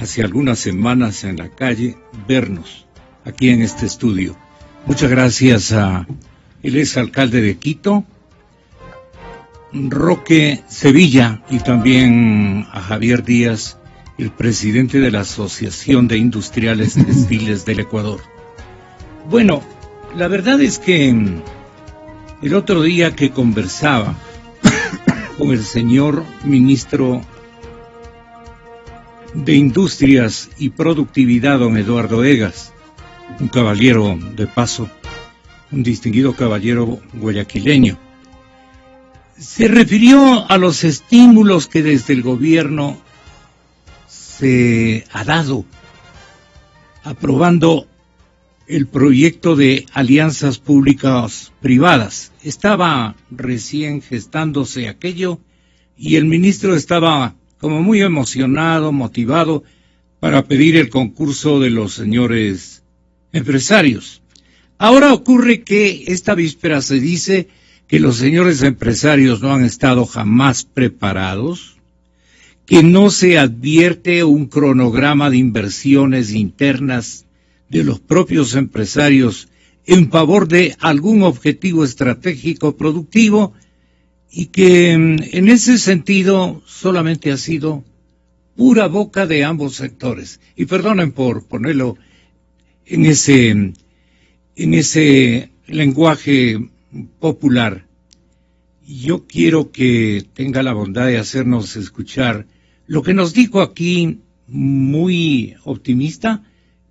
hace algunas semanas en la calle, vernos aquí en este estudio. Muchas gracias a el exalcalde de Quito, Roque Sevilla, y también a Javier Díaz, el presidente de la Asociación de Industriales Textiles del Ecuador. Bueno, la verdad es que el otro día que conversaba con el señor ministro de Industrias y Productividad, don Eduardo Egas, un caballero de paso, un distinguido caballero guayaquileño, se refirió a los estímulos que desde el gobierno se ha dado, aprobando el proyecto de alianzas públicas-privadas. Estaba recién gestándose aquello y el ministro estaba como muy emocionado, motivado para pedir el concurso de los señores empresarios. Ahora ocurre que esta víspera se dice que los señores empresarios no han estado jamás preparados, que no se advierte un cronograma de inversiones internas de los propios empresarios en favor de algún objetivo estratégico productivo, y que en ese sentido solamente ha sido pura boca de ambos sectores. Y perdonen por ponerlo en ese lenguaje popular. Yo quiero que tenga la bondad de hacernos escuchar lo que nos dijo aquí, muy optimista,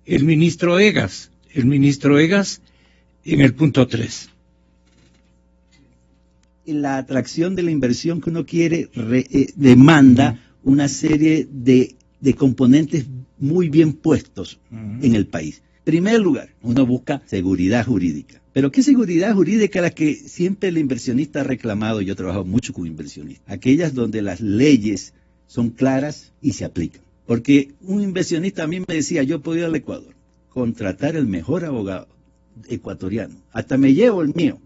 el ministro Egas. El ministro Egas en el punto 3. La atracción de la inversión que uno quiere demanda una serie de componentes muy bien puestos en el país. En primer lugar, uno busca seguridad jurídica. Pero ¿qué seguridad jurídica la que siempre el inversionista ha reclamado? Yo he trabajado mucho con inversionistas. Aquellas donde las leyes son claras y se aplican. Porque un inversionista a mí me decía, yo puedo ir al Ecuador, contratar el mejor abogado ecuatoriano, hasta me llevo el mío,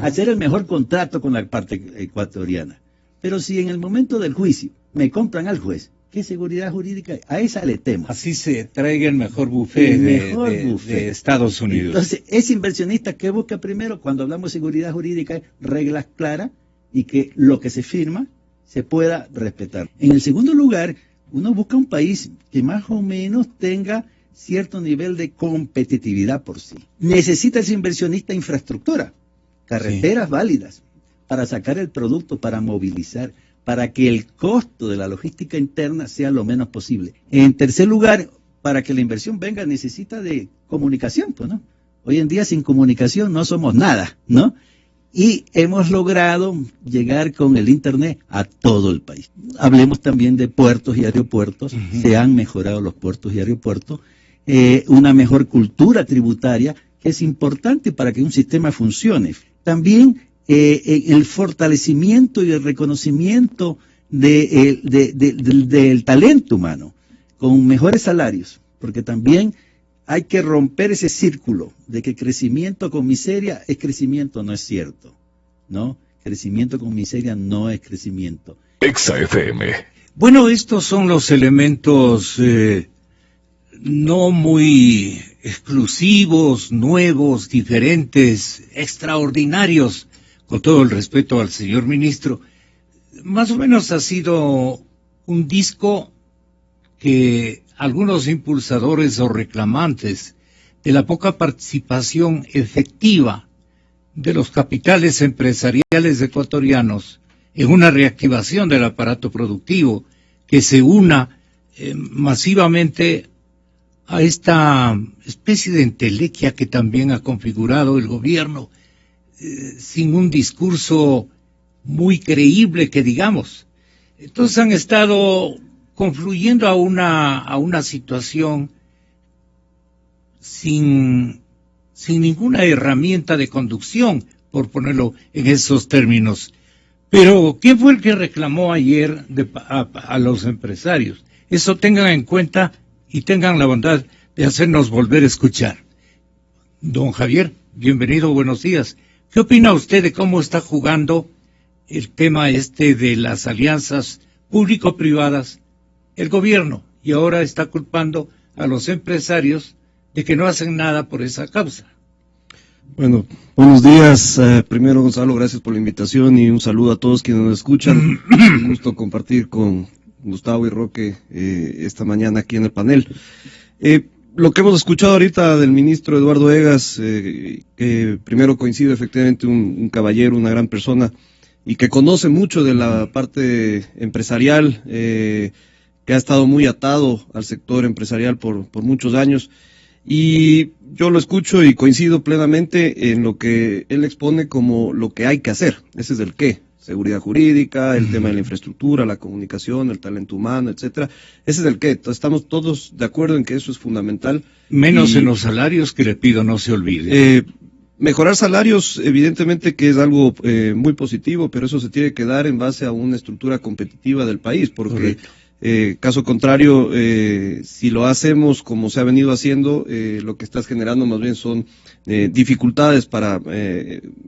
hacer el mejor contrato con la parte ecuatoriana. Pero si en el momento del juicio me compran al juez, ¿qué seguridad jurídica hay? A esa le temo. Así se traiga el mejor buffet, de Estados Unidos. Entonces, ese inversionista, ¿qué busca primero? Cuando hablamos de seguridad jurídica, reglas claras y que lo que se firma se pueda respetar. En el segundo lugar, uno busca un país que más o menos tenga cierto nivel de competitividad por sí. Necesita ese inversionista infraestructura, carreteras válidas, para sacar el producto, para movilizar, para que el costo de la logística interna sea lo menos posible. En tercer lugar, para que la inversión venga, necesita de comunicación, pues, ¿no? Hoy en día sin comunicación no somos nada, ¿no? Y hemos logrado llegar con el Internet a todo el país. Hablemos también de puertos y aeropuertos. Se han mejorado los puertos y aeropuertos. Una mejor cultura tributaria, que es importante para que un sistema funcione. También el fortalecimiento y el reconocimiento del talento humano, con mejores salarios, porque también hay que romper ese círculo de que crecimiento con miseria es crecimiento. No es cierto, ¿no? Crecimiento con miseria no es crecimiento. Exa FM. Bueno, estos son los elementos no muy exclusivos, nuevos, diferentes, extraordinarios, con todo el respeto al señor ministro. Más o menos ha sido un disco que algunos impulsadores o reclamantes de la poca participación efectiva de los capitales empresariales ecuatorianos en una reactivación del aparato productivo que se una masivamente a esta especie de entelequia que también ha configurado el gobierno, sin un discurso muy creíble que digamos. Entonces han estado confluyendo a una situación sin ninguna herramienta de conducción, por ponerlo en esos términos. Pero, ¿quién fue el que reclamó ayer a los empresarios? Eso tengan en cuenta y tengan la bondad de hacernos volver a escuchar. Don Javier, bienvenido, buenos días. ¿Qué opina usted de cómo está jugando el tema de las alianzas público-privadas el gobierno y ahora está culpando a los empresarios de que no hacen nada por esa causa. Bueno, buenos días. Primero, Gonzalo, gracias por la invitación y un saludo a todos quienes nos escuchan. Un gusto compartir con Gustavo y Roque esta mañana aquí en el panel. Lo que hemos escuchado ahorita del ministro Eduardo Egas, que primero coincide efectivamente un caballero, una gran persona, y que conoce mucho de la parte empresarial, que ha estado muy atado al sector empresarial por muchos años. Y yo lo escucho y coincido plenamente en lo que él expone como lo que hay que hacer. Ese es el qué. Seguridad jurídica, el tema de la infraestructura, la comunicación, el talento humano, etcétera. Ese es el qué. Estamos todos de acuerdo en que eso es fundamental. Menos en los salarios, que le pido no se olvide. Mejorar salarios, evidentemente que es algo muy positivo, pero eso se tiene que dar en base a una estructura competitiva del país, porque caso contrario, si lo hacemos como se ha venido haciendo, lo que estás generando más bien son dificultades para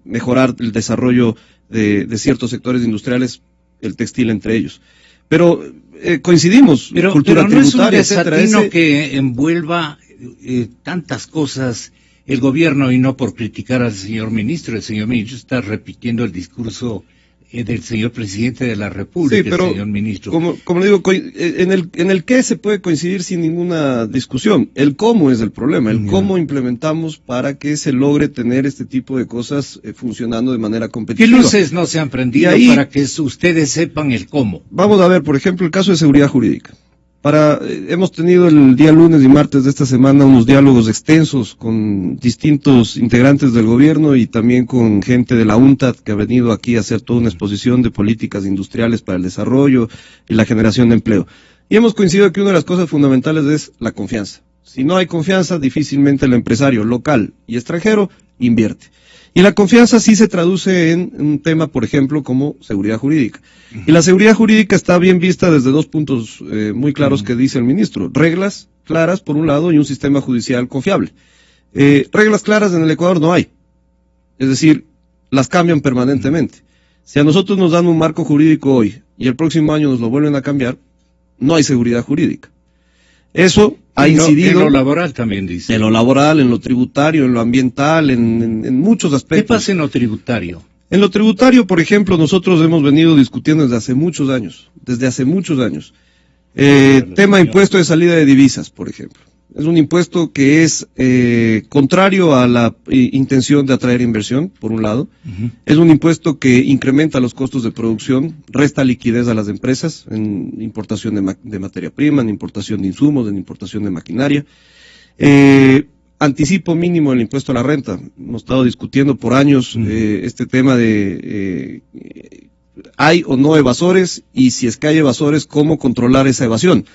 mejorar el desarrollo de ciertos sectores industriales, el textil entre ellos. Pero coincidimos, cultura tributaria, etcétera. Pero no es un desatino que envuelva tantas cosas el gobierno, y no por criticar al señor ministro. El señor ministro está repitiendo el discurso del señor presidente de la República, sí, pero, el señor ministro. Como le digo, en el qué se puede coincidir sin ninguna discusión. El cómo es el problema, el cómo implementamos para que se logre tener este tipo de cosas funcionando de manera competitiva. ¿Qué luces no se han prendido ahí, para que ustedes sepan el cómo? Vamos a ver, por ejemplo, el caso de seguridad jurídica. Hemos tenido el día lunes y martes de esta semana unos diálogos extensos con distintos integrantes del gobierno y también con gente de la UNTAD que ha venido aquí a hacer toda una exposición de políticas industriales para el desarrollo y la generación de empleo. Y hemos coincidido que una de las cosas fundamentales es la confianza. Si no hay confianza, difícilmente el empresario local y extranjero invierte. Y la confianza sí se traduce en un tema, por ejemplo, como seguridad jurídica. Y la seguridad jurídica está bien vista desde dos puntos muy claros que dice el ministro. Reglas claras, por un lado, y un sistema judicial confiable. Reglas claras en el Ecuador no hay. Es decir, las cambian permanentemente. Si a nosotros nos dan un marco jurídico hoy y el próximo año nos lo vuelven a cambiar, no hay seguridad jurídica. Eso ha incidido... En lo laboral también dice. En lo laboral, en lo tributario, en lo ambiental, en muchos aspectos. ¿Qué pasa en lo tributario? En lo tributario, por ejemplo, nosotros hemos venido discutiendo desde hace muchos años. Tema impuesto de salida de divisas, por ejemplo. Es un impuesto que es contrario a la intención de atraer inversión, por un lado. Es un impuesto que incrementa los costos de producción, resta liquidez a las empresas en importación de materia prima, en importación de insumos, en importación de maquinaria. Anticipo mínimo el impuesto a la renta. Hemos estado discutiendo por años este tema de hay o no evasores, y si es que hay evasores, ¿cómo controlar esa evasión?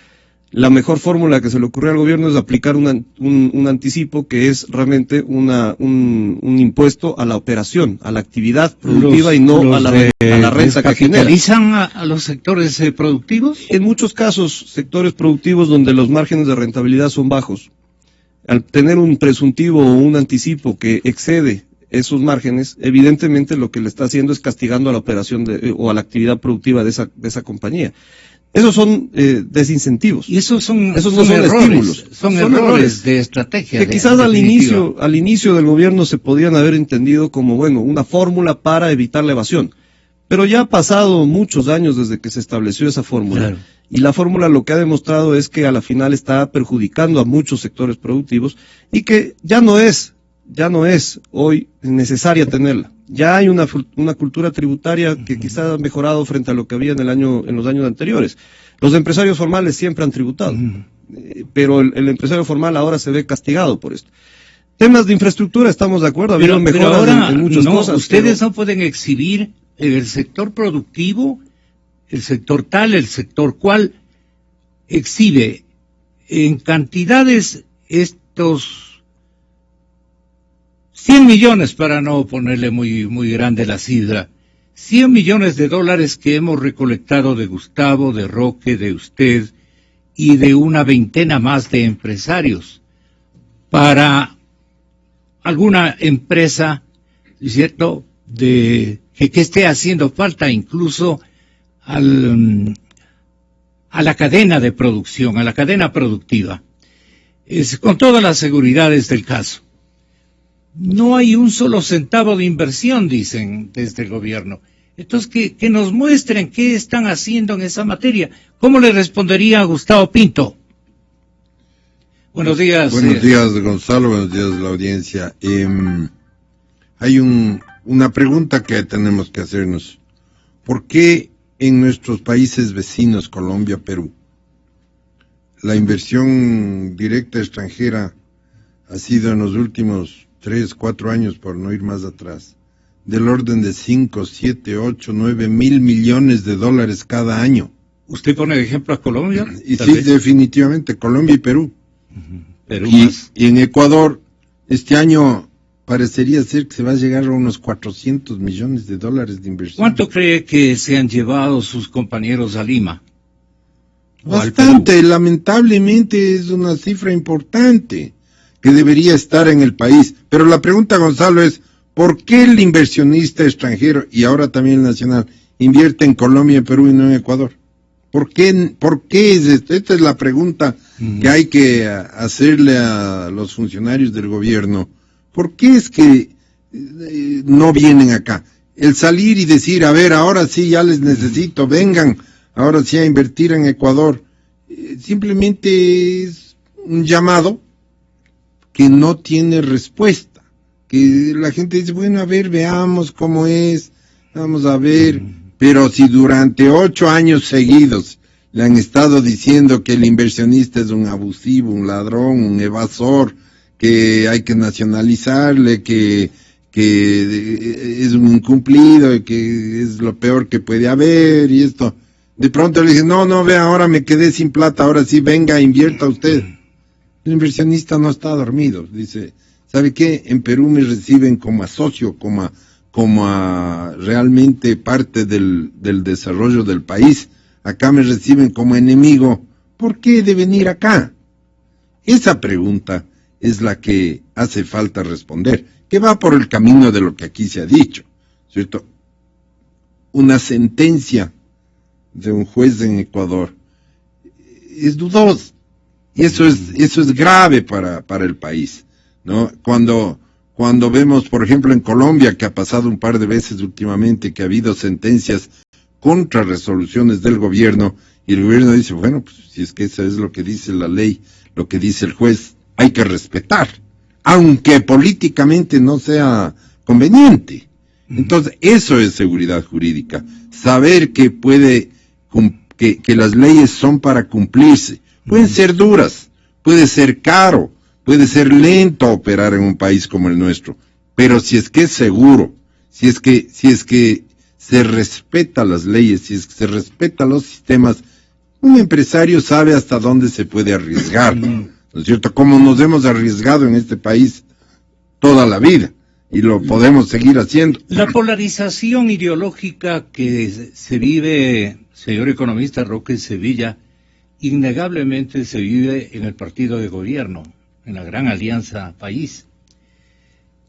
La mejor fórmula que se le ocurrió al gobierno es aplicar un anticipo que es realmente un impuesto a la operación, a la actividad productiva y no a la renta que genera. ¿Capitalizan a los sectores productivos? En muchos casos, sectores productivos donde los márgenes de rentabilidad son bajos. Al tener un presuntivo o un anticipo que excede esos márgenes, evidentemente lo que le está haciendo es castigando a la operación o a la actividad productiva de esa compañía. Esos son desincentivos. Y esos no son errores, estímulos. Son errores de estrategia. Que quizás al inicio del gobierno se podían haber entendido como, bueno, una fórmula para evitar la evasión. Pero ya ha pasado muchos años desde que se estableció esa fórmula. Claro. Y la fórmula lo que ha demostrado es que a la final está perjudicando a muchos sectores productivos y que ya no es hoy necesaria tenerla. Ya hay una cultura tributaria que quizás ha mejorado frente a lo que había en los años anteriores. Los empresarios formales siempre han tributado, pero el empresario formal ahora se ve castigado por esto. Temas de infraestructura, estamos de acuerdo, ha habido mejoras en muchas cosas. Ustedes no pueden exhibir el sector productivo, el sector tal, el sector cual, exhibe en cantidades estos 100 millones, para no ponerle muy grande la cifra, 100 millones de dólares que hemos recolectado de Gustavo, de Roque, de usted y de una veintena más de empresarios para alguna empresa, ¿cierto?, que esté haciendo falta incluso a la cadena de producción, a la cadena productiva, con todas las seguridades del caso. No hay un solo centavo de inversión, dicen desde el gobierno. Entonces, que nos muestren qué están haciendo en esa materia. ¿Cómo le respondería a Gustavo Pinto? Buenos días. Buenos días, Gonzalo. Buenos días, la audiencia. Hay una pregunta que tenemos que hacernos. ¿Por qué en nuestros países vecinos, Colombia, Perú, la inversión directa extranjera ha sido en los últimos 3, 4 años, por no ir más atrás, del orden de 5, 7, 8, 9 mil millones de dólares cada año? ¿Usted pone de ejemplo a Colombia? Y sí, definitivamente, Colombia y Perú. Perú más. Y en Ecuador, este año parecería ser que se va a llegar a unos 400 millones de dólares de inversión. ¿Cuánto cree que se han llevado sus compañeros a Lima? Bastante, lamentablemente es una cifra importante que debería estar en el país. Pero la pregunta, Gonzalo, es ¿por qué el inversionista extranjero, y ahora también el nacional, invierte en Colombia, Perú y no en Ecuador? ¿Por qué es esto? Esta es la pregunta que hay que hacerle a los funcionarios del gobierno. ¿Por qué es que no vienen acá? El salir y decir, a ver, ahora sí ya les necesito, vengan, ahora sí a invertir en Ecuador, simplemente es un llamado que no tiene respuesta. Que la gente dice, bueno, a ver, veamos cómo es, vamos a ver. Pero si durante 8 años seguidos le han estado diciendo que el inversionista es un abusivo, un ladrón, un evasor, que hay que nacionalizarle, que es un incumplido, que es lo peor que puede haber, y esto, de pronto le dicen, no, vea, ahora me quedé sin plata, ahora sí, venga, invierta usted. El inversionista no está dormido, dice, ¿sabe qué? En Perú me reciben como a socio, como a realmente parte del desarrollo del país. Acá me reciben como enemigo. ¿Por qué de venir acá? Esa pregunta es la que hace falta responder, que va por el camino de lo que aquí se ha dicho, ¿cierto? Una sentencia de un juez en Ecuador es dudosa, y eso es grave para el país, ¿no? Cuando vemos, por ejemplo, en Colombia, que ha pasado un par de veces últimamente, que ha habido sentencias contra resoluciones del gobierno, y el gobierno dice, bueno, pues si es que eso es lo que dice la ley, lo que dice el juez, hay que respetar, aunque políticamente no sea conveniente. Entonces, eso es seguridad jurídica, saber que que las leyes son para cumplirse. Pueden ser duras, puede ser caro, puede ser lento operar en un país como el nuestro, pero si es que es seguro, si es que se respeta las leyes, si es que se respeta los sistemas, un empresario sabe hasta dónde se puede arriesgar, ¿no es cierto? Como nos hemos arriesgado en este país toda la vida, y lo podemos seguir haciendo. La polarización ideológica que se vive, señor economista Roque Sevilla, innegablemente se vive en el partido de gobierno, en la gran alianza país.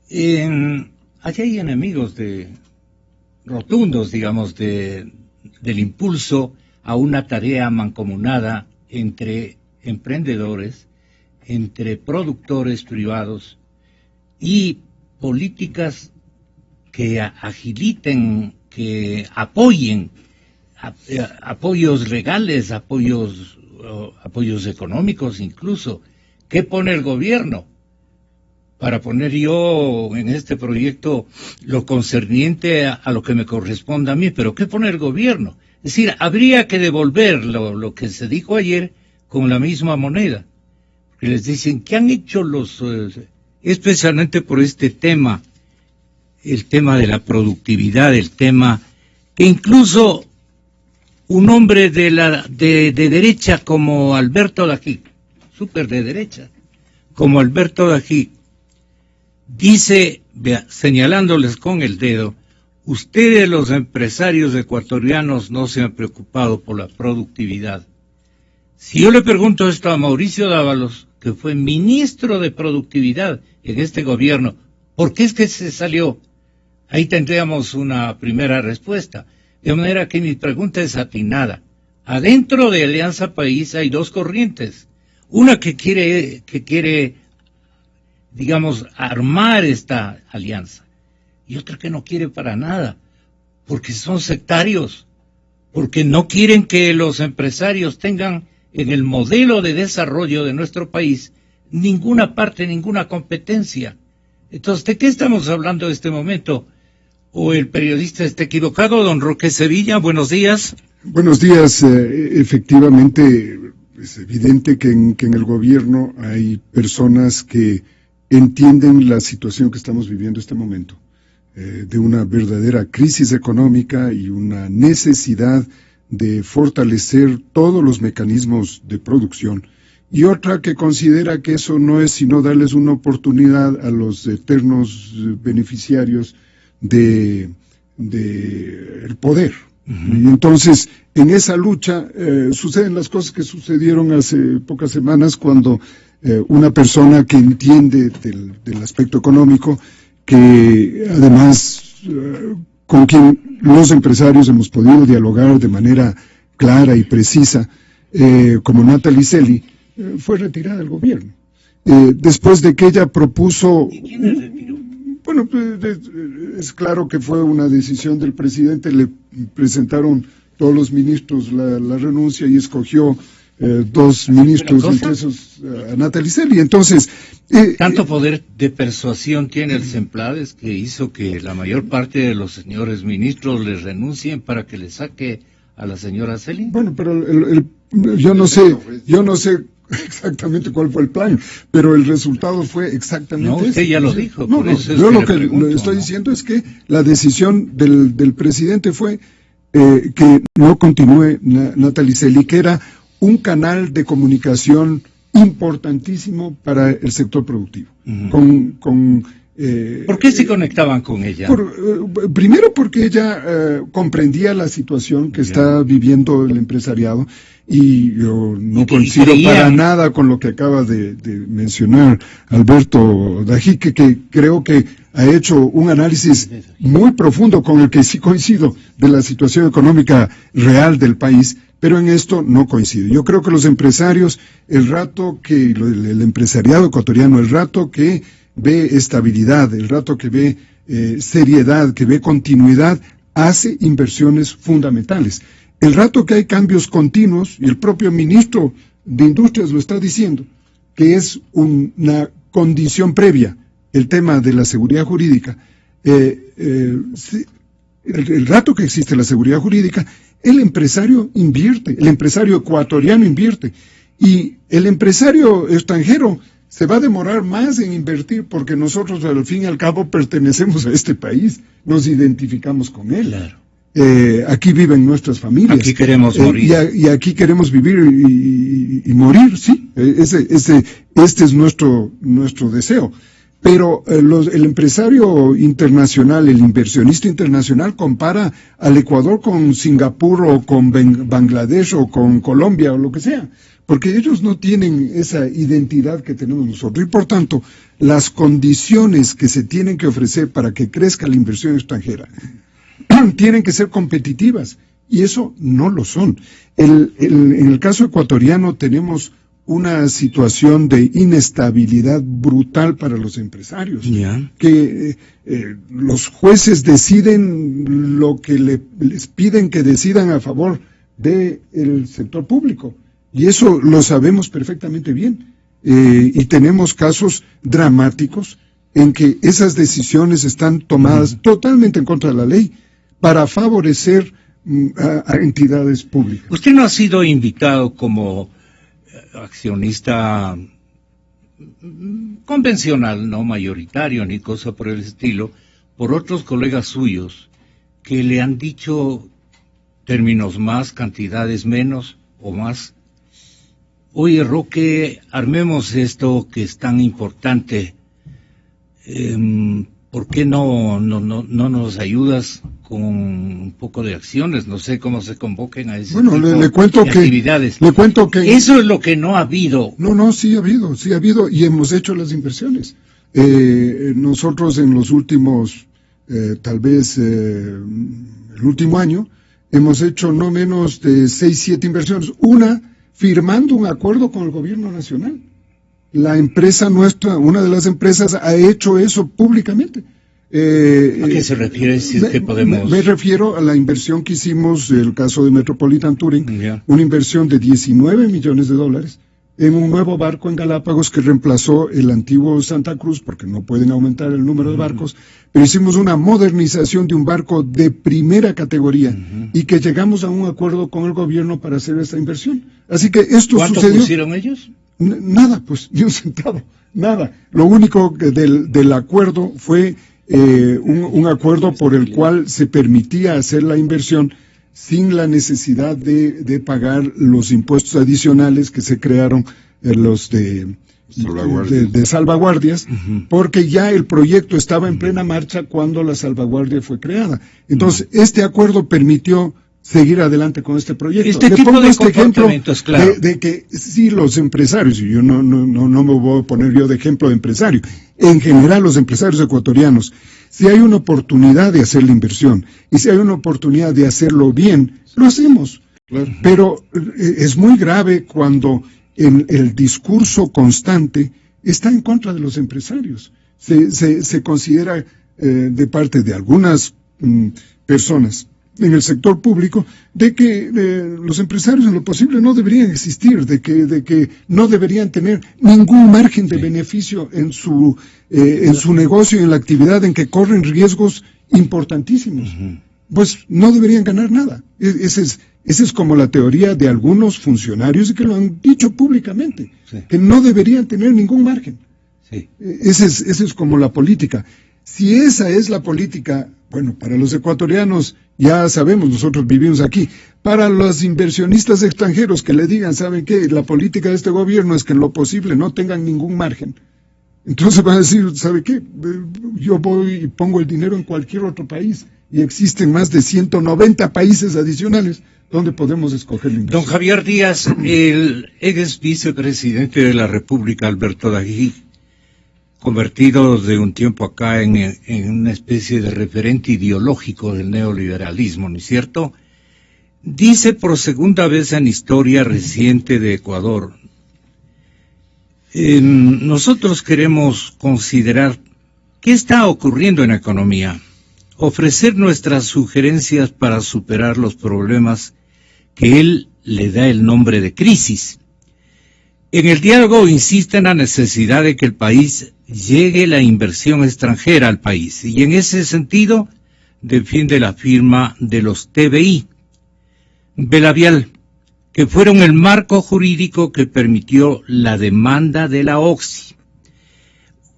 Allí hay enemigos rotundos, digamos, del impulso a una tarea mancomunada entre emprendedores, entre productores privados y políticas que agiliten, que apoyen, apoyos legales, apoyos económicos incluso. ¿Qué pone el gobierno? Para poner yo en este proyecto lo concerniente a lo que me corresponda a mí, pero ¿qué pone el gobierno? Es decir, habría que devolver lo que se dijo ayer con la misma moneda. Porque les dicen, ¿qué han hecho especialmente por este tema, el tema de la productividad, el tema que incluso un hombre de derecha como Alberto Dají, súper de derecha, como Alberto Dají, dice, señalándoles con el dedo, ustedes los empresarios ecuatorianos no se han preocupado por la productividad. Si yo le pregunto esto a Mauricio Dávalos, que fue ministro de Productividad en este gobierno, ¿por qué es que se salió? Ahí tendríamos una primera respuesta. De manera que mi pregunta es atinada. Adentro de Alianza País hay dos corrientes. Una que quiere, digamos, armar esta alianza, y otra que no quiere para nada, porque son sectarios, porque no quieren que los empresarios tengan en el modelo de desarrollo de nuestro país ninguna parte, ninguna competencia. Entonces, ¿de qué estamos hablando en este momento? ¿O el periodista está equivocado? Don Roque Sevilla, buenos días. Buenos días. Efectivamente, es evidente que en el gobierno hay personas que entienden la situación que estamos viviendo en este momento, de una verdadera crisis económica y una necesidad de fortalecer todos los mecanismos de producción, y otra que considera que eso no es sino darles una oportunidad a los eternos beneficiarios de el poder. Y entonces, en esa lucha suceden las cosas que sucedieron hace pocas semanas, cuando una persona que entiende del aspecto económico, que además con quien los empresarios hemos podido dialogar de manera clara y precisa, como Natalie Selly, fue retirada del gobierno. Después de que ella propuso... ¿Y quién la retiró? Bueno, es claro que fue una decisión del presidente. Le presentaron todos los ministros la renuncia y escogió dos ministros, entre esos a Natalie Selly. Entonces, tanto poder de persuasión tiene el Semplades, que hizo que la mayor parte de los señores ministros les renuncien para que le saque a la señora Selly. Bueno, pero yo no sé exactamente cuál fue el plan, pero el resultado fue exactamente No, usted ese. ya lo dijo. No, por eso yo es lo que pregunto, estoy diciendo es que la decisión del presidente fue que no continúe Natalie Selly, que era un canal de comunicación importantísimo para el sector productivo. ¿Por qué se conectaban con ella? Primero porque ella comprendía la situación que está viviendo el empresariado, y yo no coincido para nada con lo que acaba de mencionar Alberto Dajique, que creo que ha hecho un análisis muy profundo, con el que sí coincido, de la situación económica real del país, pero en esto no coincido. Yo creo que los empresarios, el empresariado ecuatoriano, el rato que ve estabilidad, el rato que ve seriedad, que ve continuidad, hace inversiones fundamentales. El rato que hay cambios continuos, y el propio ministro de Industrias lo está diciendo, que es una condición previa, el tema de la seguridad jurídica, el rato que existe la seguridad jurídica, el empresario invierte, el empresario ecuatoriano invierte, y el empresario extranjero se va a demorar más en invertir, porque nosotros al fin y al cabo pertenecemos a este país, nos identificamos con él. Claro. Aquí viven nuestras familias. Aquí queremos morir. Y aquí queremos vivir y morir, sí. Este es nuestro deseo. Pero el empresario internacional, el inversionista internacional, compara al Ecuador con Singapur o con Bangladesh o con Colombia o lo que sea, porque ellos no tienen esa identidad que tenemos nosotros. Y por tanto, las condiciones que se tienen que ofrecer para que crezca la inversión extranjera tienen que ser competitivas, y eso no lo son. En el caso ecuatoriano tenemos una situación de inestabilidad brutal para los empresarios, que los jueces deciden lo que les piden que decidan a favor del sector público, y eso lo sabemos perfectamente bien, y tenemos casos dramáticos en que esas decisiones están tomadas totalmente en contra de la ley para favorecer a entidades públicas. Usted no ha sido invitado como accionista convencional, no mayoritario ni cosa por el estilo, por otros colegas suyos que le han dicho términos más, cantidades menos o más. Oye, Roque, armemos esto que es tan importante. ¿Por qué no nos ayudas con un poco de acciones? No sé cómo se convoquen a ese tipo le cuento de que, actividades. Le cuento que... Eso es lo que no ha habido. No, sí ha habido, y hemos hecho las inversiones. Nosotros en los últimos, el último año, hemos hecho no menos de 6, 7 inversiones. Una, firmando un acuerdo con el gobierno nacional. La empresa nuestra, una de las empresas, ha hecho eso públicamente. ¿A qué se refiere? Si es que podemos... me refiero a la inversión que hicimos, el caso de Metropolitan Touring, una inversión de $19 millones en un nuevo barco en Galápagos que reemplazó el antiguo Santa Cruz, porque no pueden aumentar el número de barcos, pero hicimos una modernización de un barco de primera categoría y que llegamos a un acuerdo con el gobierno para hacer esta inversión. Así que esto ¿Cuánto sucedió. pusieron ellos? Nada, pues, ni un centavo, nada. Lo único que del acuerdo fue un acuerdo por el cual se permitía hacer la inversión sin la necesidad de pagar los impuestos adicionales que se crearon, los de salvaguardias, porque ya el proyecto estaba en plena marcha cuando la salvaguardia fue creada. Entonces, este acuerdo permitió seguir adelante con este proyecto. Le pongo este ejemplo claro, de que sí, los empresarios, y yo no me voy a poner yo de ejemplo de empresario, en general los empresarios ecuatorianos, si hay una oportunidad de hacer la inversión y si hay una oportunidad de hacerlo bien, lo hacemos. Claro. Pero es muy grave cuando el discurso constante está en contra de los empresarios. Se considera de parte de algunas personas en el sector público de que los empresarios en lo posible no deberían existir, de que no deberían tener ningún margen de beneficio en su negocio y en la actividad en que corren riesgos importantísimos. Pues no deberían ganar nada. Esa es como la teoría de algunos funcionarios que lo han dicho públicamente, que no deberían tener ningún margen. Esa es como la política. Si esa es la política, bueno, para los ecuatorianos ya sabemos, nosotros vivimos aquí. Para los inversionistas extranjeros que le digan, ¿saben qué? La política de este gobierno es que en lo posible no tengan ningún margen. Entonces van a decir, ¿sabe qué? Yo voy y pongo el dinero en cualquier otro país y existen más de 190 países adicionales donde podemos escoger la inversión. Don Javier Díaz, el ex vicepresidente de la República, Alberto Dagui, convertido de un tiempo acá en una especie de referente ideológico del neoliberalismo, ¿no es cierto? Dice por segunda vez en historia reciente de Ecuador, nosotros queremos considerar qué está ocurriendo en la economía, ofrecer nuestras sugerencias para superar los problemas que él le da el nombre de crisis. En el diálogo insiste en la necesidad de que el país llegue la inversión extranjera al país y en ese sentido defiende la firma de los TBI, Belavial, que fueron el marco jurídico que permitió la demanda de la OXI.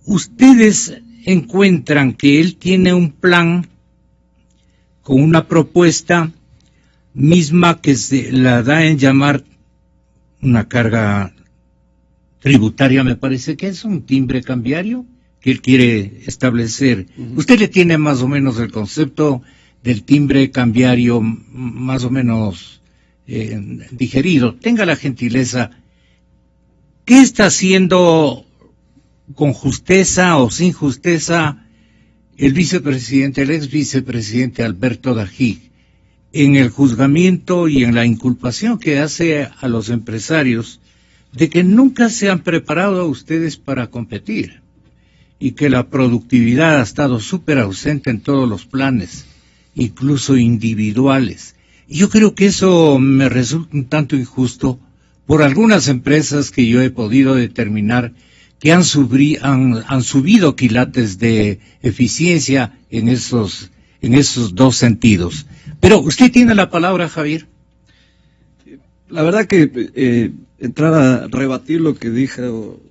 ¿Ustedes encuentran que él tiene un plan con una propuesta misma que se la da en llamar una carga tributaria, me parece que es un timbre cambiario que él quiere establecer? ¿Usted le tiene más o menos el concepto del timbre cambiario más o menos digerido? Tenga la gentileza. ¿Qué está haciendo con justeza o sin justeza el vicepresidente, el ex vicepresidente Alberto Dagui, en el juzgamiento y en la inculpación que hace a los empresarios de que nunca se han preparado a ustedes para competir y que la productividad ha estado súper ausente en todos los planes, incluso individuales? Yo creo que eso me resulta un tanto injusto por algunas empresas que yo he podido determinar que han subido quilates de eficiencia en esos dos sentidos. Pero usted tiene la palabra, Javier. La verdad que entrar a rebatir lo que dijo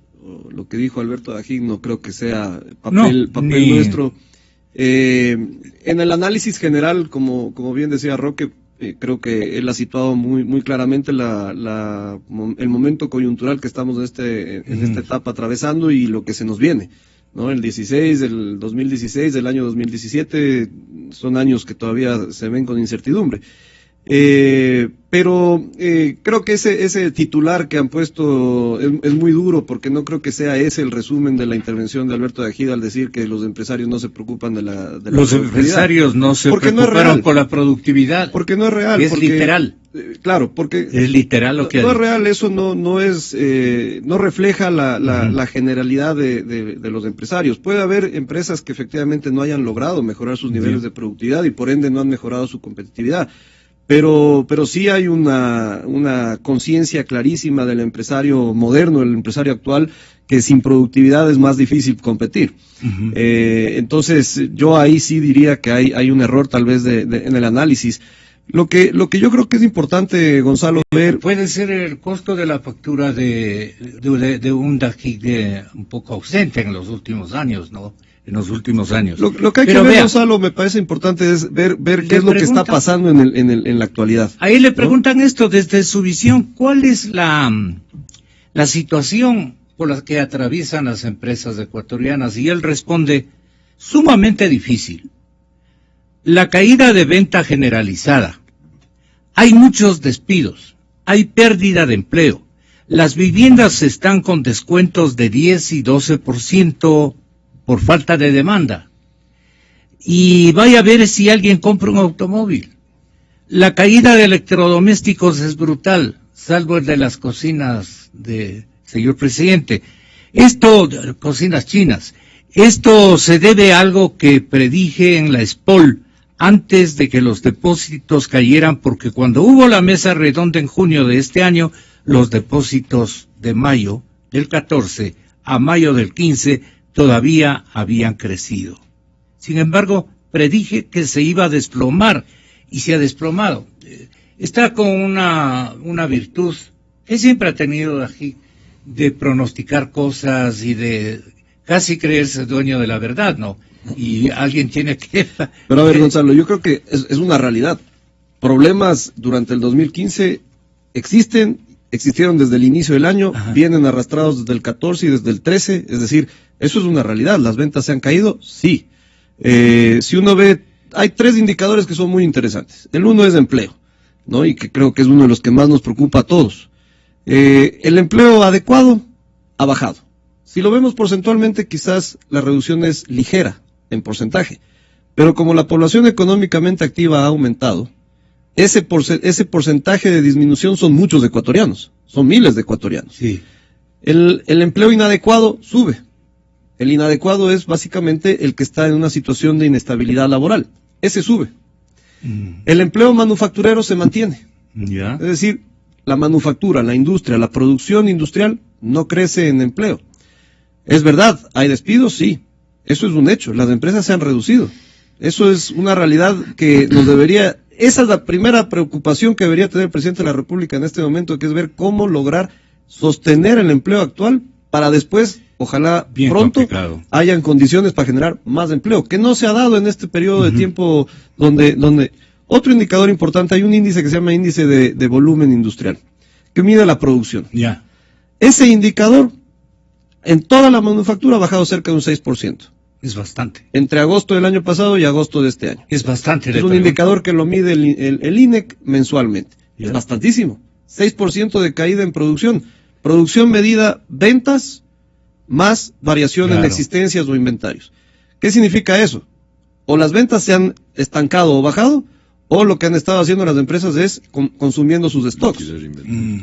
Alberto Dagui no creo que sea papel nuestro. En el análisis general, como bien decía Roque, creo que él ha situado muy claramente el momento coyuntural que estamos en esta etapa atravesando y lo que se nos viene, ¿no? El 2016, del año 2017, son años que todavía se ven con incertidumbre. Pero creo que ese titular que han puesto es muy duro, porque no creo que sea ese el resumen de la intervención de Alberto de Agida al decir que los empresarios no se preocupan de la los empresarios no se preocuparon por la productividad. Porque no es real. Es literal. Claro, porque es literal lo que no es real, eso no refleja la generalidad de los empresarios. Puede haber empresas que efectivamente no hayan logrado mejorar sus niveles de productividad y por ende no han mejorado su competitividad. Pero sí hay una conciencia clarísima del empresario moderno, el empresario actual, que sin productividad es más difícil competir. Entonces, yo ahí sí diría que hay un error tal vez en el análisis. Lo que yo creo que es importante, Gonzalo, ver... Puede ser el costo de la factura de un DAGIC un poco ausente en los últimos años, ¿no? En los últimos años. Lo que hay que ver, Gonzalo, me parece importante es ver qué es lo que está pasando en la actualidad. Ahí le preguntan esto desde su visión, ¿cuál es la situación por la que atraviesan las empresas ecuatorianas? Y él responde, sumamente difícil. La caída de venta generalizada. Hay muchos despidos. Hay pérdida de empleo. Las viviendas están con descuentos de 10 y 12% por falta de demanda. Y vaya a ver si alguien compra un automóvil. La caída de electrodomésticos es salvo el de las cocinas de señor presidente. Cocinas chinas. Esto se debe a algo que predije en la SPOL antes de que los depósitos cayeran, porque cuando hubo la mesa redonda en junio de este año, los depósitos de mayo del 14 a mayo del 15 todavía habían crecido. Sin embargo, predije que se iba a desplomar y se ha desplomado. Está con una virtud que siempre ha tenido aquí de pronosticar cosas y de casi creerse dueño de la verdad, ¿no? Y alguien tiene que... Pero a ver, Gonzalo, yo creo que es una realidad. Problemas durante el 2015 existieron desde el inicio del año, vienen arrastrados desde el 14 y desde el 13, es decir, eso es una realidad. ¿Las ventas se han caído? Sí. Si uno ve, hay tres indicadores que son muy interesantes. El uno es empleo, ¿no? Y que creo que es uno de los que más nos preocupa a todos. El empleo adecuado ha bajado. Si lo vemos porcentualmente, quizás la reducción es ligera en porcentaje, pero como la población económicamente activa ha aumentado, ese porcentaje de disminución son muchos ecuatorianos, son miles de ecuatorianos. Sí. El empleo inadecuado sube. El inadecuado es básicamente el que está en una situación de inestabilidad laboral. Ese sube. El empleo manufacturero se mantiene. Ya. Es decir, la manufactura, la industria, la producción industrial no crece en empleo. Es verdad, hay despidos, sí. Eso es un hecho. Las empresas se han reducido. Eso es una realidad que nos debería... Esa es la primera preocupación que debería tener el presidente de la República en este momento, que es ver cómo lograr sostener el empleo actual para después, ojalá bien pronto, complicado, hayan condiciones para generar más empleo, que no se ha dado en este periodo de tiempo donde... Otro indicador importante, hay un índice que se llama índice de volumen industrial, que mide la producción. Ya. Ese indicador, en toda la manufactura, ha bajado cerca de un 6%. Es bastante. Entre agosto del año pasado y agosto de este año. Es bastante. Es un indicador que lo mide el INEC mensualmente. Yeah. Es bastantísimo. 6% de caída en producción. Producción medida ventas más variación en existencias o inventarios. ¿Qué significa eso? O las ventas se han estancado o bajado, o lo que han estado haciendo las empresas es consumiendo sus stocks,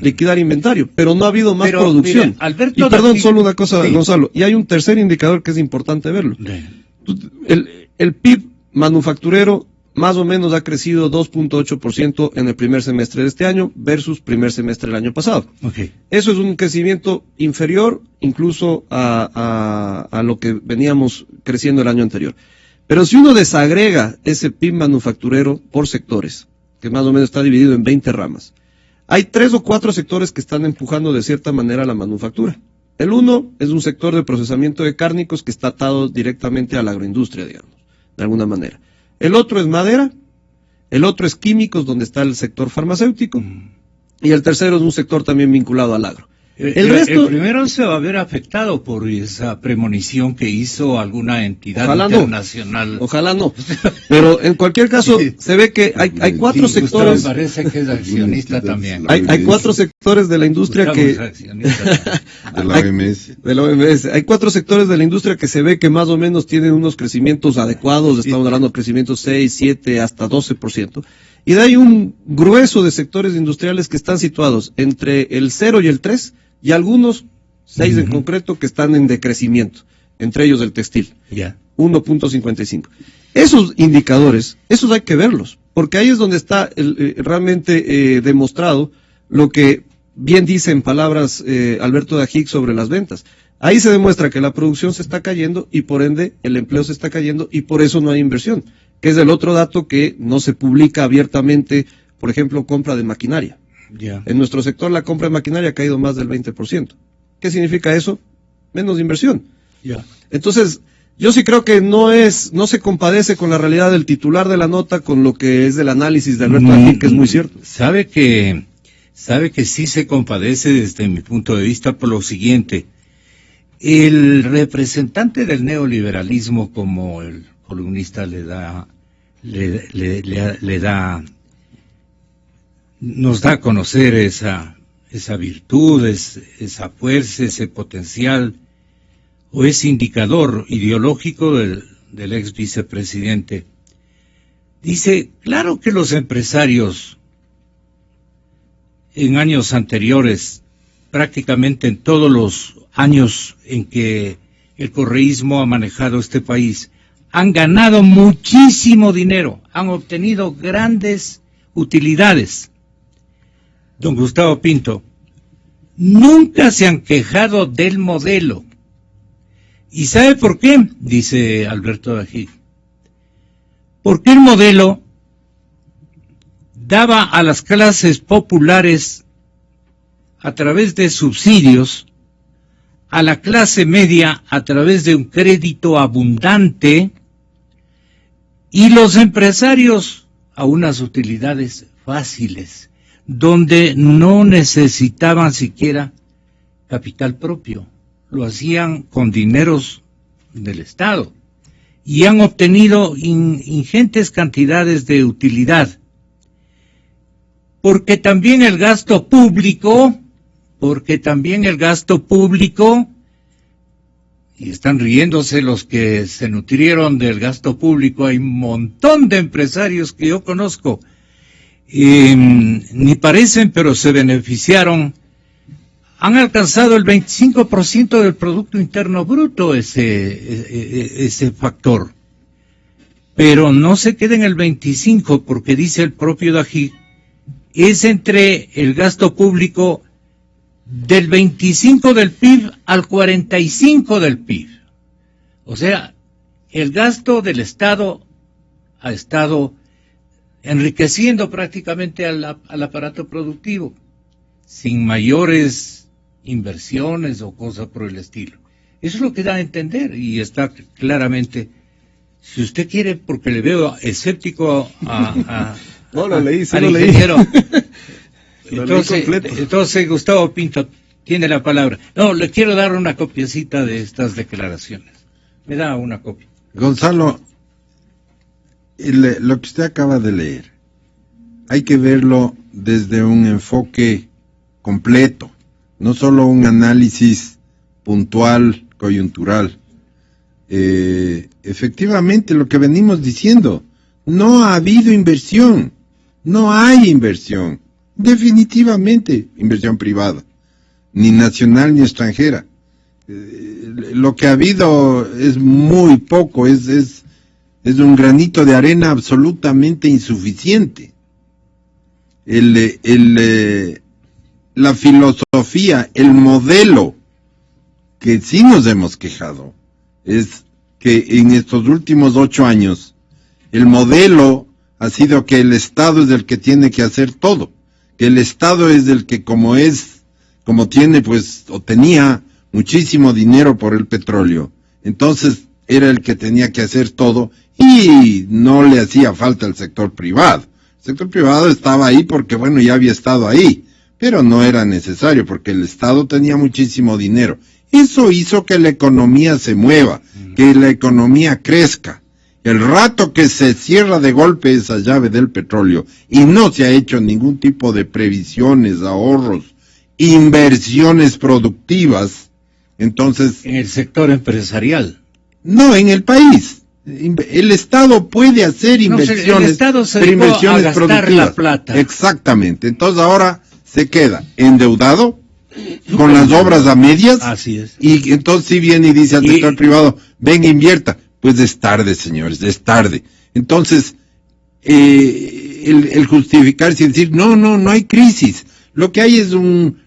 liquidar inventario, pero no ha habido más producción. Mire, Alberto, y perdón, solo una cosa, sí, Gonzalo, y hay un tercer indicador que es importante verlo. El PIB manufacturero más o menos ha crecido 2.8% en el primer semestre de este año versus primer semestre del año pasado. Okay. Eso es un crecimiento inferior incluso a lo que veníamos creciendo el año anterior. Pero si uno desagrega ese PIB manufacturero por sectores, que más o menos está dividido en 20 ramas, hay 3 o 4 sectores que están empujando de cierta manera la manufactura. El uno es un sector de procesamiento de cárnicos que está atado directamente a la agroindustria, digamos, de alguna manera. El otro es madera, el otro es químicos, donde está el sector farmacéutico, y el tercero es un sector también vinculado al agro. El resto... El primero se va a ver afectado por esa premonición que hizo alguna entidad Ojalá internacional. No. Ojalá no. Pero en cualquier caso, se ve que hay cuatro sectores. Me parece que es accionista también. Hay cuatro sectores de la industria Gustavo es que... accionista De la OMS. De la OMS. Hay cuatro sectores de la industria que se ve que más o menos tienen unos crecimientos adecuados. Estamos hablando de crecimientos 6, 7, hasta 12%. Y de ahí un grueso de sectores industriales que están situados entre el 0 y el 3, y algunos, 6 en concreto, que están en decrecimiento, entre ellos el textil, 1.55. Esos indicadores, esos hay que verlos, porque ahí es donde está realmente demostrado lo que bien dice en palabras Alberto Dajic sobre las ventas. Ahí se demuestra que la producción se está cayendo y por ende el empleo se está cayendo y por eso no hay inversión, que es el otro dato que no se publica abiertamente, por ejemplo, compra de maquinaria. En nuestro sector la compra de maquinaria ha caído más del 20%. ¿Qué significa eso? Menos inversión. Entonces, yo sí creo que no se compadece con la realidad del titular de la nota, con lo que es del análisis de Alberto Dajic, que es muy cierto. Sabe que sí se compadece desde mi punto de vista por lo siguiente. El representante del neoliberalismo, como el columnista nos da a conocer esa virtud, esa fuerza, ese potencial, o ese indicador ideológico del ex vicepresidente. Dice, claro que los empresarios en años anteriores, prácticamente en todos los años en que el correísmo ha manejado este país, han ganado muchísimo dinero, han obtenido grandes utilidades. Don Gustavo Pinto, nunca se han quejado del modelo. ¿Y sabe por qué? Dice Alberto Dajic. Porque el modelo daba a las clases populares, a través de subsidios, a la clase media a través de un crédito abundante y los empresarios a unas utilidades fáciles, donde no necesitaban siquiera capital propio, lo hacían con dineros del Estado y han obtenido ingentes cantidades de utilidad, porque también el gasto público, y están riéndose los que se nutrieron del gasto público, hay un montón de empresarios que yo conozco, ni parecen, pero se beneficiaron, han alcanzado el 25% del Producto Interno Bruto, ese factor, pero no se queda en el 25%, porque dice el propio Dajic, es entre el gasto público del 25 del PIB al 45 del PIB. O sea, el gasto del Estado ha estado enriqueciendo prácticamente al aparato productivo, sin mayores inversiones o cosas por el estilo. Eso es lo que da a entender y está claramente, si usted quiere, porque le veo escéptico no, lo leí, sí al lo leí. ingeniero. Entonces, Gustavo Pinto tiene la palabra. No, le quiero dar una copiecita de estas declaraciones. Me da una copia. Gonzalo, lo que usted acaba de leer, hay que verlo desde un enfoque completo, no solo un análisis puntual, coyuntural. Efectivamente, lo que venimos diciendo, no ha habido inversión, no hay inversión. Definitivamente, inversión privada, ni nacional ni extranjera. Lo que ha habido es muy poco, es un granito de arena absolutamente insuficiente. La filosofía, el modelo que sí nos hemos quejado, es que en estos últimos 8 años, el modelo ha sido que el Estado es el que tiene que hacer todo. Que el Estado es el que como tiene pues, o tenía muchísimo dinero por el petróleo, entonces era el que tenía que hacer todo y no le hacía falta el sector privado. El sector privado estaba ahí porque, bueno, ya había estado ahí, pero no era necesario porque el Estado tenía muchísimo dinero. Eso hizo que la economía se mueva, que la economía crezca. El rato que se cierra de golpe esa llave del petróleo y no se ha hecho ningún tipo de previsiones, ahorros, inversiones productivas, entonces... En el sector empresarial. No, en el país. El Estado puede hacer inversiones, el Estado se pero dedicó inversiones a gastar productivas. la plata. Exactamente. Entonces ahora se queda endeudado, con las obras a medias. Así es. Y entonces sí viene y dice al sector privado, venga, invierta. Pues es tarde, señores, es tarde. Entonces, el justificarse y decir, no hay crisis. Lo que hay es un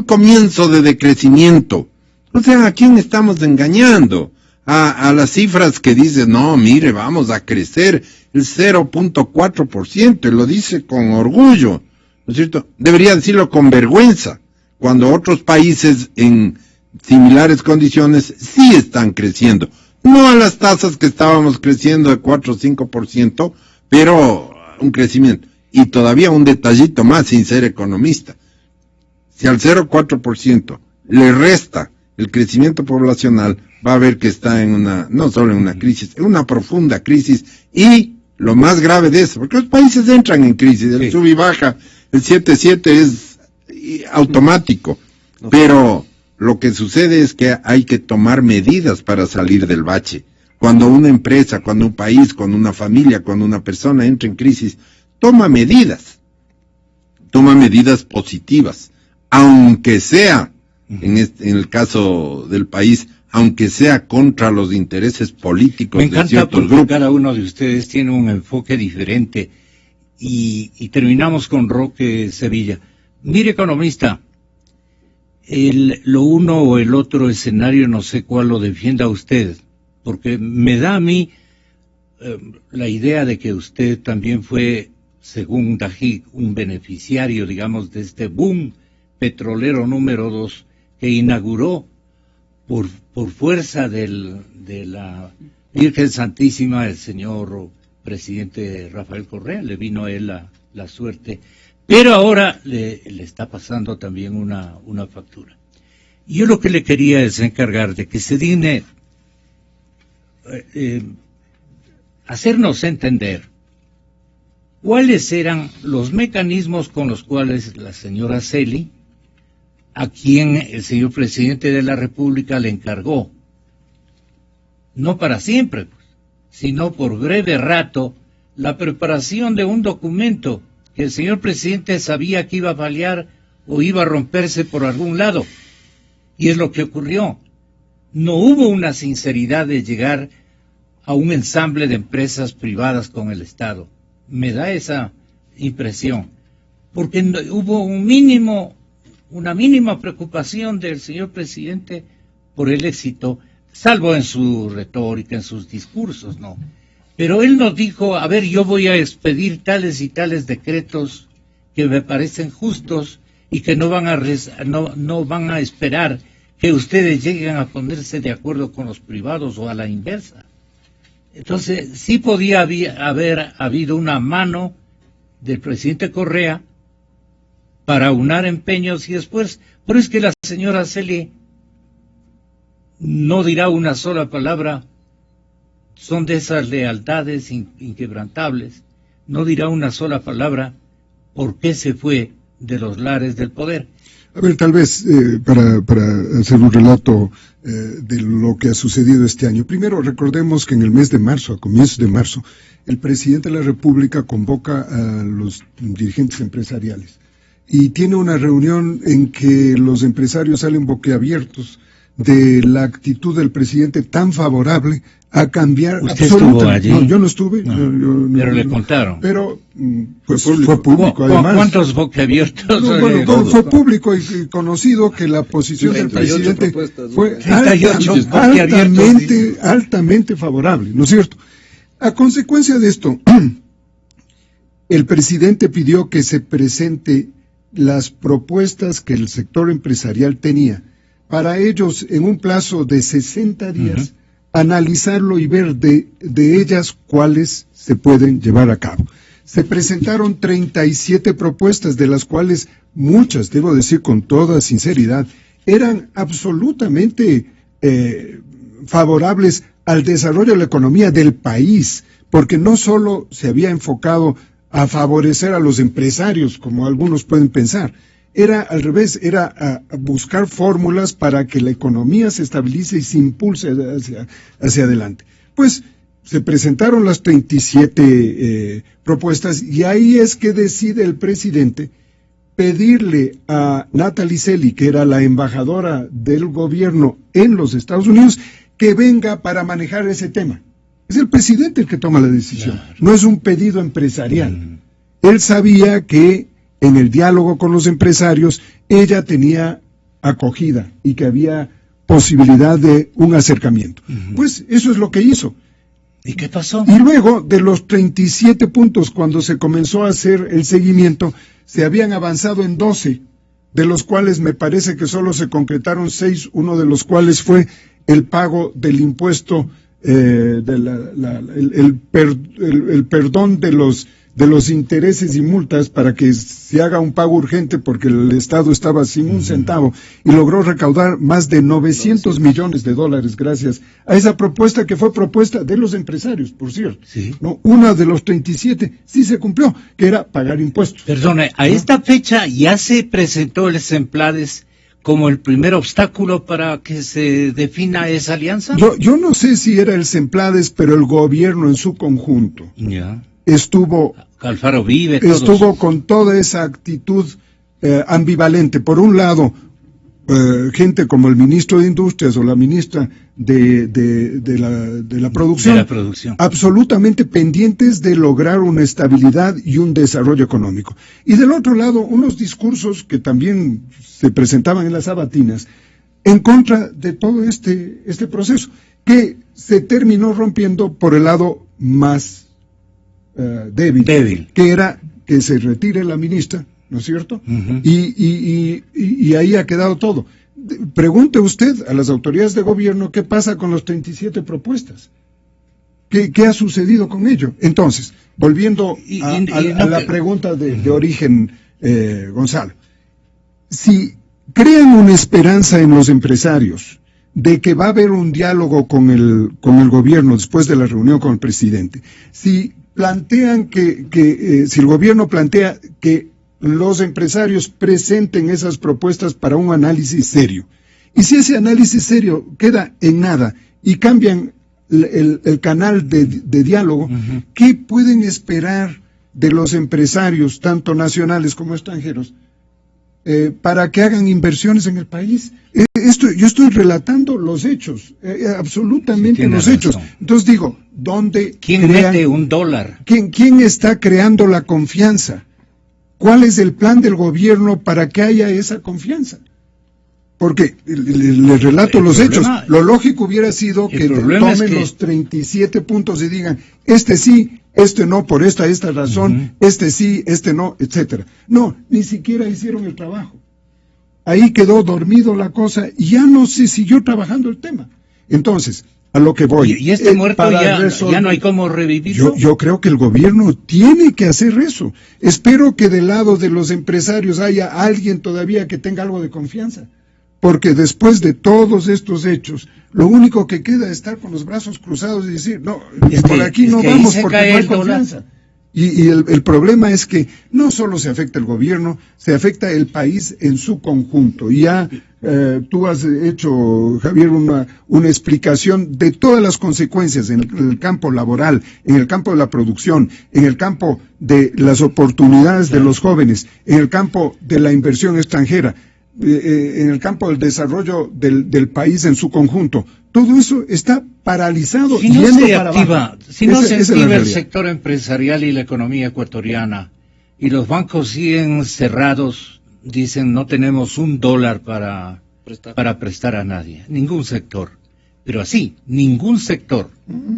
comienzo de decrecimiento. O sea, ¿a quién estamos engañando? A las cifras que dicen, no, mire, vamos a crecer el 0.4%, y lo dice con orgullo, ¿no es cierto? Debería decirlo con vergüenza, cuando otros países en similares condiciones sí están creciendo. No a las tasas que estábamos creciendo de 4 o 5%, pero un crecimiento. Y todavía un detallito más, sin ser economista. Si al 0.4% le resta el crecimiento poblacional, va a ver que está en no solo en una crisis, en una profunda crisis, y lo más grave de eso, porque los países entran en crisis, el sub y baja, el 7.7 es automático, pero lo que sucede es que hay que tomar medidas para salir del bache. Cuando una empresa, cuando un país, cuando una familia, cuando una persona entra en crisis, toma medidas positivas, aunque sea, en el caso del país, aunque sea contra los intereses políticos de ciertos grupos. Me encanta porque cada uno de ustedes tiene un enfoque diferente, y terminamos con Roque Sevilla. Mire, economista, lo uno o el otro escenario, no sé cuál lo defienda usted, porque me da a mí la idea de que usted también fue, según Dajik, un beneficiario, digamos, de este boom petrolero número 2 que inauguró por fuerza de la Virgen Santísima el señor presidente Rafael Correa. Le vino a él la suerte. Pero ahora le está pasando también una factura. Yo lo que le quería es encargar de que se digne hacernos entender cuáles eran los mecanismos con los cuales la señora Celi, a quien el señor presidente de la República le encargó, no para siempre, sino por breve rato, la preparación de un documento que el señor presidente sabía que iba a fallar o iba a romperse por algún lado. Y es lo que ocurrió. No hubo una sinceridad de llegar a un ensamble de empresas privadas con el Estado. Me da esa impresión. Porque hubo una mínima preocupación del señor presidente por el éxito, salvo en su retórica, en sus discursos, ¿no? Pero él nos dijo, a ver, yo voy a expedir tales y tales decretos que me parecen justos y que no van a esperar que ustedes lleguen a ponerse de acuerdo con los privados o a la inversa. Entonces, sí podía haber habido una mano del presidente Correa para unar empeños y después, pero es que la señora Celi no dirá una sola palabra. Son de esas lealtades inquebrantables. No dirá una sola palabra por qué se fue de los lares del poder. A ver, tal vez para hacer un relato de lo que ha sucedido este año. Primero, recordemos que en el mes de marzo, a comienzos de marzo, el presidente de la República convoca a los dirigentes empresariales y tiene una reunión en que los empresarios salen boquiabiertos de la actitud del presidente tan favorable a cambiar. ¿Usted estuvo allí? No, yo no estuve. No, pero le contaron. Pero pues, fue público, además. ¿Cuántos boquiabiertos? Bueno, fue público y conocido que la posición del presidente fue altamente favorable, ¿no es cierto? A consecuencia de esto, el presidente pidió que se presente las propuestas que el sector empresarial tenía, para ellos en un plazo de 60 días, analizarlo y ver de ellas cuáles se pueden llevar a cabo. se presentaron 37 propuestas, de las cuales muchas, debo decir con toda sinceridad, eran absolutamente favorables al desarrollo de la economía del país, porque no solo se había enfocado a favorecer a los empresarios, como algunos pueden pensar, era al revés, era a buscar fórmulas para que la economía se estabilice y se impulse hacia adelante. Pues se presentaron las 37 propuestas, y ahí es que decide el presidente pedirle a Natalie Selly, que era la embajadora del gobierno en los Estados Unidos, que venga para manejar ese tema. Es el presidente el que toma la decisión, claro. No es un pedido empresarial. Él sabía que en el diálogo con los empresarios ella tenía acogida y que había posibilidad de un acercamiento. Pues eso es lo que hizo. ¿Y qué pasó? Y luego, de los 37 puntos, cuando se comenzó a hacer el seguimiento, se habían avanzado en 12, de los cuales me parece que solo se concretaron 6, uno de los cuales fue el pago del impuesto, el perdón de los intereses y multas para que se haga un pago urgente, porque el Estado estaba sin un centavo, y logró recaudar más de $900 millones gracias a esa propuesta, que fue propuesta de los empresarios, por cierto. Sí. ¿No? Una de los 37 sí se cumplió, que era pagar impuestos. Perdone, a esta fecha ya se presentó el Semplades como el primer obstáculo para que se defina esa alianza. Yo no sé si era el Semplades, pero el gobierno en su conjunto estuvo con toda esa actitud ambivalente. Por un lado, gente como el ministro de Industrias o la ministra de la producción, absolutamente pendientes de lograr una estabilidad y un desarrollo económico. Y del otro lado, unos discursos que también se presentaban en las sabatinas en contra de todo este proceso, que se terminó rompiendo por el lado más débil, que era que se retire la ministra, ¿no es cierto? Y ahí ha quedado todo. Pregunte usted a las autoridades de gobierno qué pasa con las 37 propuestas. ¿Qué ha sucedido con ello? Entonces, volviendo a la pregunta de origen, Gonzalo, si crean una esperanza en los empresarios de que va a haber un diálogo con el gobierno después de la reunión con el presidente, si plantean si el gobierno plantea que los empresarios presenten esas propuestas para un análisis serio, y si ese análisis serio queda en nada y cambian el canal de diálogo, ¿qué pueden esperar de los empresarios, tanto nacionales como extranjeros, para que hagan inversiones en el país? Yo estoy relatando los hechos, absolutamente los hechos. Entonces digo, ¿quién mete un dólar? ¿Quién está creando la confianza? ¿Cuál es el plan del gobierno para que haya esa confianza? Porque les relato los hechos. Lo lógico hubiera sido que tomen los 37 puntos y digan, este sí, este no, por esta razón, este sí, este no, etcétera. No, ni siquiera hicieron el trabajo. Ahí quedó dormido la cosa y ya no se siguió trabajando el tema. Entonces, a lo que voy. ¿Y este muerto ya no hay cómo revivirlo? Yo creo que el gobierno tiene que hacer eso. Espero que del lado de los empresarios haya alguien todavía que tenga algo de confianza. Porque después de todos estos hechos, lo único que queda es estar con los brazos cruzados y decir, no, por aquí no vamos porque no hay confianza. Y el problema es que no solo se afecta el gobierno, se afecta el país en su conjunto. Y ya tú has hecho, Javier, una explicación de todas las consecuencias en el campo laboral, en el campo de la producción, en el campo de las oportunidades de los jóvenes, en el campo de la inversión extranjera, en el campo del desarrollo del país en su conjunto. Todo eso está paralizado. Si no se activa el sector empresarial y la economía ecuatoriana, y los bancos siguen cerrados, dicen no tenemos un dólar para prestar a nadie, ningún sector. Pero así, ningún sector.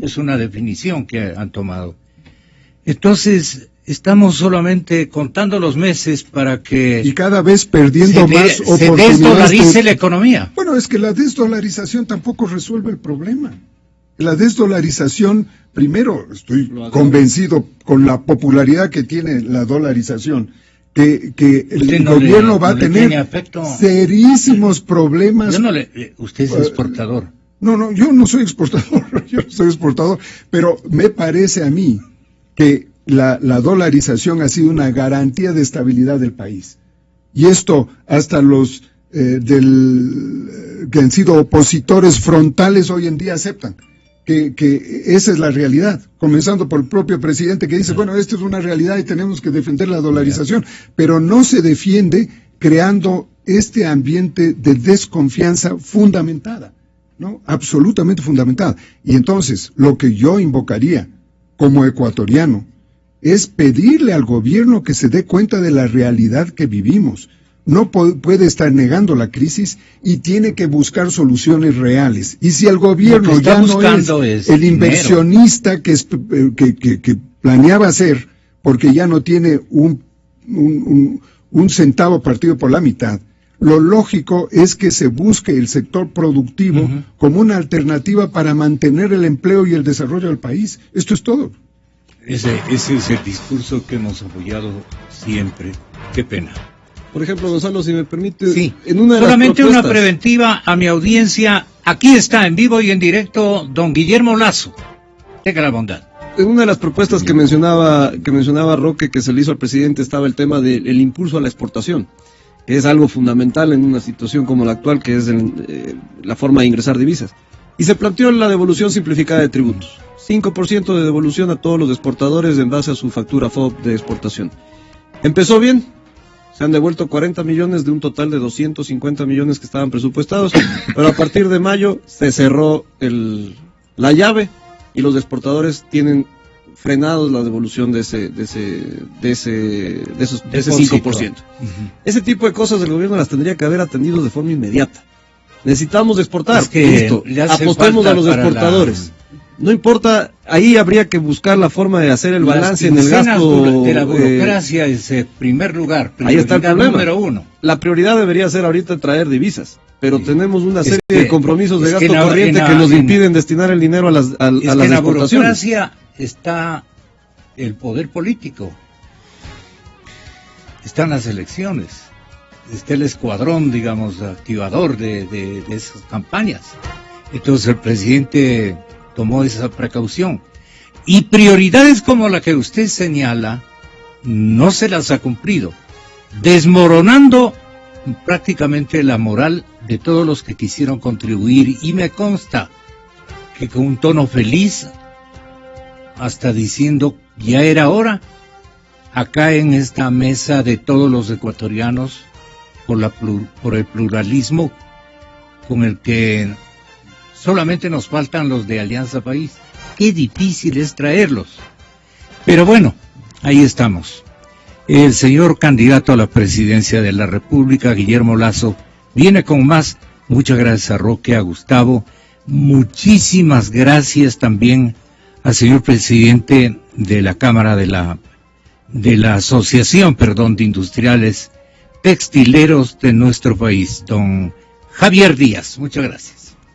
Es una definición que han tomado. Entonces, estamos solamente contando los meses para que... Y cada vez perdiendo más oportunidades. Se desdolarice la economía. Bueno, es que la desdolarización tampoco resuelve el problema. La desdolarización, primero, estoy convencido con la popularidad que tiene la dolarización, que el gobierno va a tener serísimos problemas. Usted es exportador. No, yo no soy exportador, pero me parece a mí que la dolarización ha sido una garantía de estabilidad del país. Y esto hasta los que han sido opositores frontales hoy en día aceptan que esa es la realidad, comenzando por el propio presidente que dice, bueno, esto es una realidad y tenemos que defender la dolarización, pero no se defiende creando este ambiente de desconfianza fundamentada, ¿no? Absolutamente fundamentada. Y entonces, lo que yo invocaría como ecuatoriano es pedirle al gobierno que se dé cuenta de la realidad que vivimos. No puede estar negando la crisis y tiene que buscar soluciones reales. Y si el gobierno ya no es el inversionista que planeaba ser, porque ya no tiene un centavo partido por la mitad, lo lógico es que se busque el sector productivo como una alternativa para mantener el empleo y el desarrollo del país. Esto es todo. Ese es el discurso que hemos apoyado siempre. Qué pena. Por ejemplo, Gonzalo, si me permite, sí. Solamente una preventiva a mi audiencia. Aquí está en vivo y en directo don Guillermo Lasso. Tenga la bondad. En una de las propuestas que mencionaba Roque, que se le hizo al presidente, estaba el tema del impulso a la exportación, que es algo fundamental en una situación como la actual, que es la forma de ingresar divisas. Y se planteó la devolución simplificada de tributos. 5% de devolución a todos los exportadores en base a su factura FOB de exportación. Empezó bien. Se han devuelto 40 millones de un total de 250 millones que estaban presupuestados, pero a partir de mayo se cerró la llave y los exportadores tienen frenados la devolución de ese 5%. Ese tipo de cosas el gobierno las tendría que haber atendido de forma inmediata. Necesitamos exportar, listo, apostemos a los exportadores. No importa, ahí habría que buscar la forma de hacer el balance en el gasto de la burocracia es primer lugar, ahí está el problema. Número 1. La prioridad debería ser ahorita traer divisas, pero tenemos una serie de compromisos de gasto corriente que nos impiden destinar el dinero a las exportaciones. En la burocracia está el poder político, están las elecciones, está el escuadrón, digamos, activador de esas campañas. Entonces el presidente tomó esa precaución. Y prioridades como la que usted señala, no se las ha cumplido, desmoronando prácticamente la moral de todos los que quisieron contribuir, y me consta que con un tono feliz, hasta diciendo, ya era hora, acá en esta mesa de todos los ecuatorianos, por el pluralismo con el que solamente nos faltan los de Alianza País. Qué difícil es traerlos. Pero bueno, ahí estamos. El señor candidato a la presidencia de la República, Guillermo Lasso, viene con más. Muchas gracias a Roque, a Gustavo. Muchísimas gracias también al señor presidente de la Cámara de la Asociación, de Industriales Textileros de nuestro país, don Javier Díaz. Muchas gracias.